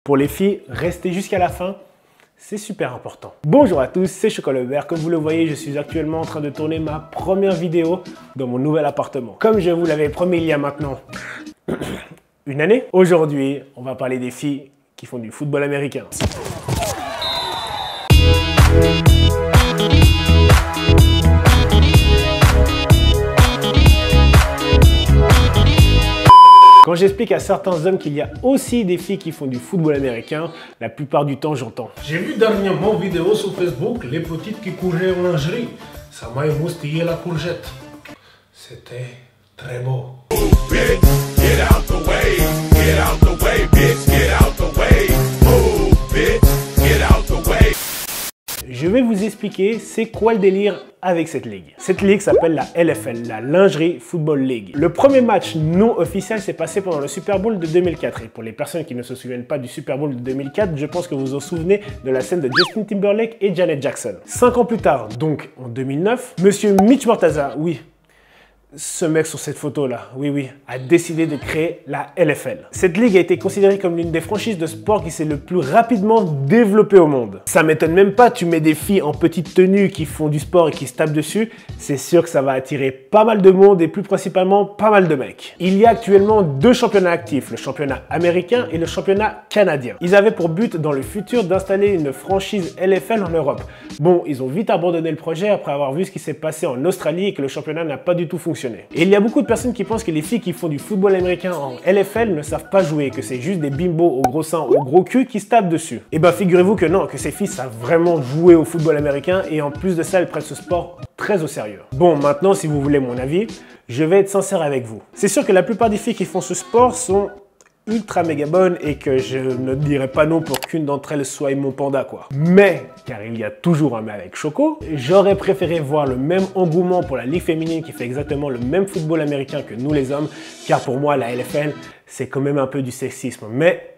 Pour les filles, restez jusqu'à la fin, c'est super important. Bonjour à tous, c'est Chocolat Vert. Comme vous le voyez, je suis actuellement en train de tourner ma première vidéo dans mon nouvel appartement. Comme je vous l'avais promis il y a maintenant une année, aujourd'hui, on va parler des filles qui font du football américain. Quand j'explique à certains hommes qu'il y a aussi des filles qui font du football américain, la plupart du temps j'entends: j'ai vu dernièrement une vidéo sur Facebook, les petites qui couraient en lingerie. Ça m'a émoustillé la courgette. C'était très beau. Je vais vous expliquer c'est quoi le délire avec cette ligue. Cette ligue s'appelle la LFL, la Lingerie Football League. Le premier match non officiel s'est passé pendant le Super Bowl de 2004. Et pour les personnes qui ne se souviennent pas du Super Bowl de 2004, je pense que vous vous souvenez de la scène de Justin Timberlake et Janet Jackson. 5 ans plus tard, donc en 2009, Monsieur Mitch Mortaza, oui, ce mec sur cette photo-là, oui, a décidé de créer la LFL. Cette ligue a été considérée comme l'une des franchises de sport qui s'est le plus rapidement développée au monde. Ça m'étonne même pas, tu mets des filles en petite tenue qui font du sport et qui se tapent dessus, c'est sûr que ça va attirer pas mal de monde et plus principalement pas mal de mecs. Il y a actuellement deux championnats actifs, le championnat américain et le championnat canadien. Ils avaient pour but dans le futur d'installer une franchise LFL en Europe. Bon, ils ont vite abandonné le projet après avoir vu ce qui s'est passé en Australie et que le championnat n'a pas du tout fonctionné. Et il y a beaucoup de personnes qui pensent que les filles qui font du football américain en LFL ne savent pas jouer, que c'est juste des bimbos au gros sein, au gros cul qui se tapent dessus. Et ben figurez-vous que non, que ces filles savent vraiment jouer au football américain et en plus de ça, elles prennent ce sport très au sérieux. Bon, maintenant, si vous voulez mon avis, je vais être sincère avec vous. C'est sûr que la plupart des filles qui font ce sport sont ultra méga bonne et que je ne dirais pas non pour qu'une d'entre elles soit mon panda quoi. Mais, car il y a toujours un mais avec Choco, j'aurais préféré voir le même engouement pour la ligue féminine qui fait exactement le même football américain que nous les hommes, car pour moi la LFL c'est quand même un peu du sexisme, mais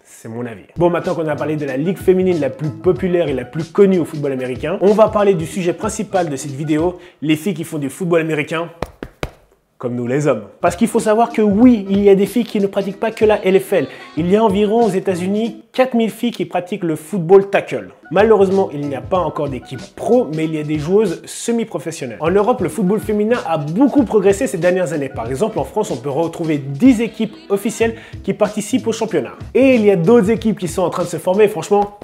c'est mon avis. Bon, maintenant qu'on a parlé de la ligue féminine la plus populaire et la plus connue au football américain, on va parler du sujet principal de cette vidéo, les filles qui font du football américain comme nous les hommes. Parce qu'il faut savoir que oui, il y a des filles qui ne pratiquent pas que la LFL. Il y a environ aux États-Unis 4000 filles qui pratiquent le football tackle. Malheureusement, il n'y a pas encore d'équipe pro, mais il y a des joueuses semi-professionnelles. En Europe, le football féminin a beaucoup progressé ces dernières années. Par exemple, en France, on peut retrouver 10 équipes officielles qui participent au championnat. Et il y a d'autres équipes qui sont en train de se former, franchement,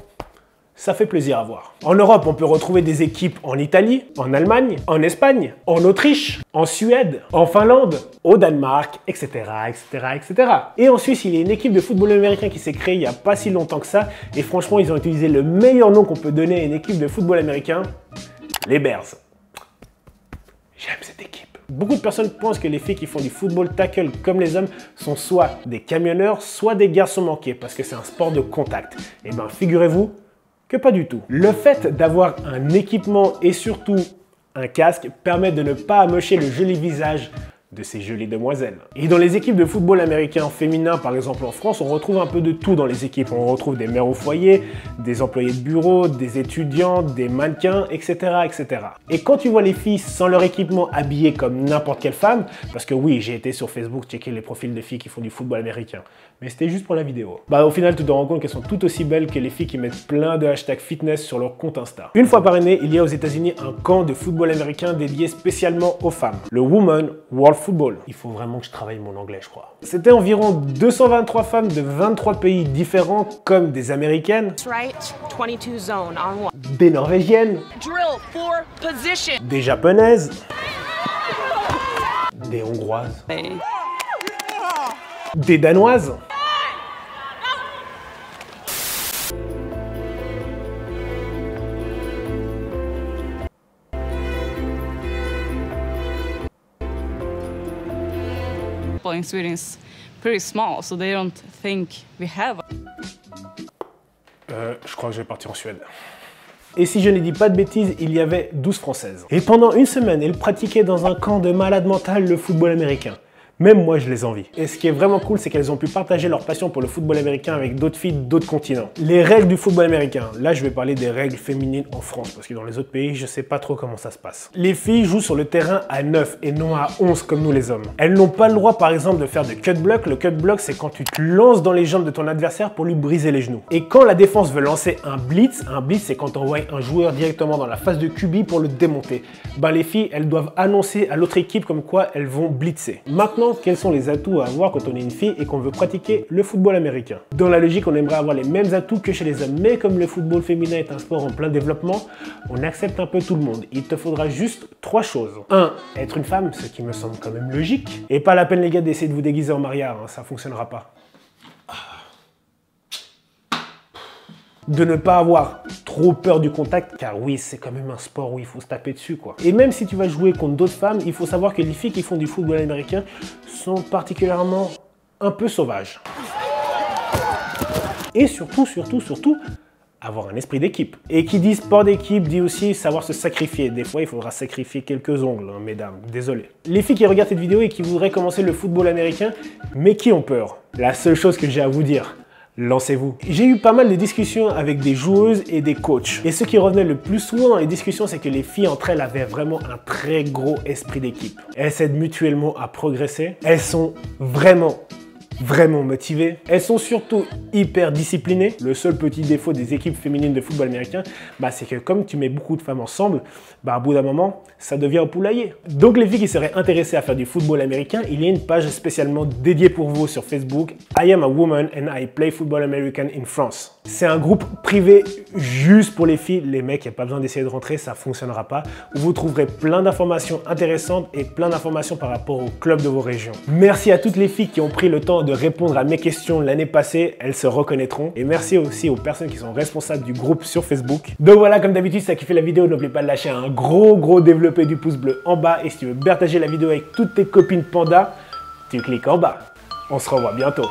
ça fait plaisir à voir. En Europe, on peut retrouver des équipes en Italie, en Allemagne, en Espagne, en Autriche, en Suède, en Finlande, au Danemark, etc., etc. Et en Suisse, il y a une équipe de football américain qui s'est créée il n'y a pas si longtemps que ça. Et franchement, ils ont utilisé le meilleur nom qu'on peut donner à une équipe de football américain, les Bears. J'aime cette équipe. Beaucoup de personnes pensent que les filles qui font du football tackle comme les hommes sont soit des camionneurs, soit des garçons manqués, parce que c'est un sport de contact. Et bien, figurez-vous que pas du tout. Le fait d'avoir un équipement et surtout un casque permet de ne pas amocher le joli visage de ces jolies demoiselles. Et dans les équipes de football américain féminin, par exemple en France, on retrouve un peu de tout dans les équipes. On retrouve des mères au foyer, des employés de bureau, des étudiants, des mannequins, etc., etc. Et quand tu vois les filles sans leur équipement habillées comme n'importe quelle femme, parce que oui, j'ai été sur Facebook checker les profils de filles qui font du football américain, mais c'était juste pour la vidéo. Bah au final, tu te rends compte qu'elles sont tout aussi belles que les filles qui mettent plein de hashtags fitness sur leur compte Insta. Une fois par année, il y a aux États-Unis un camp de football américain dédié spécialement aux femmes, le Women World Football. Il faut vraiment que je travaille mon anglais, je crois. C'était environ 223 femmes de 23 pays différents, comme des Américaines, des Norvégiennes, des Japonaises, des Hongroises, des Danoises, in Sweden is pretty small, so they don't think we have. Je crois que je vais partir en Suède. Et si je ne dis pas de bêtises, il y avait 12 Françaises. Et pendant une semaine, elles pratiquaient dans un camp de malades mentales le football américain. Même moi, je les envie. Et ce qui est vraiment cool, c'est qu'elles ont pu partager leur passion pour le football américain avec d'autres filles d'autres continents. Les règles du football américain. Là, je vais parler des règles féminines en France, parce que dans les autres pays, je sais pas trop comment ça se passe. Les filles jouent sur le terrain à 9 et non à 11 comme nous les hommes. Elles n'ont pas le droit, par exemple, de faire de cut block. Le cut block, c'est quand tu te lances dans les jambes de ton adversaire pour lui briser les genoux. Et quand la défense veut lancer un blitz, c'est quand on envoie un joueur directement dans la phase de QB pour le démonter. Ben, les filles, elles doivent annoncer à l'autre équipe comme quoi elles vont blitzer. Maintenant, quels sont les atouts à avoir quand on est une fille et qu'on veut pratiquer le football américain? Dans la logique, on aimerait avoir les mêmes atouts que chez les hommes, mais comme le football féminin est un sport en plein développement, on accepte un peu tout le monde. Il te faudra juste 3 choses. 1. Être une femme, ce qui me semble quand même logique. Et pas la peine les gars d'essayer de vous déguiser en Maria, hein, ça fonctionnera pas. De ne pas avoir trop peur du contact, car oui, c'est quand même un sport où il faut se taper dessus, quoi. Et même si tu vas jouer contre d'autres femmes, il faut savoir que les filles qui font du football américain sont particulièrement un peu sauvages. Et surtout, avoir un esprit d'équipe. Et qui dit sport d'équipe dit aussi savoir se sacrifier. Des fois, il faudra sacrifier quelques ongles, hein, mesdames, désolé. Les filles qui regardent cette vidéo et qui voudraient commencer le football américain, mais qui ont peur, la seule chose que j'ai à vous dire, lancez-vous. J'ai eu pas mal de discussions avec des joueuses et des coachs. Et ce qui revenait le plus souvent dans les discussions, c'est que les filles entre elles avaient vraiment un très gros esprit d'équipe. Elles s'aident mutuellement à progresser. Elles sont vraiment motivées. Elles sont surtout hyper disciplinées. Le seul petit défaut des équipes féminines de football américain, c'est que comme tu mets beaucoup de femmes ensemble, à bout d'un moment, ça devient un poulailler. Donc les filles qui seraient intéressées à faire du football américain, il y a une page spécialement dédiée pour vous sur Facebook. I am a woman and I play football American in France. C'est un groupe privé juste pour les filles. Les mecs, il n'y a pas besoin d'essayer de rentrer, ça ne fonctionnera pas. Où vous trouverez plein d'informations intéressantes et plein d'informations par rapport au club de vos régions. Merci à toutes les filles qui ont pris le temps de répondre à mes questions l'année passée. Elles se reconnaîtront. Et merci aussi aux personnes qui sont responsables du groupe sur Facebook. Donc voilà, comme d'habitude, si tu as kiffé la vidéo, n'oublie pas de lâcher un gros développé du pouce bleu en bas. Et si tu veux partager la vidéo avec toutes tes copines panda, tu cliques en bas. On se revoit bientôt.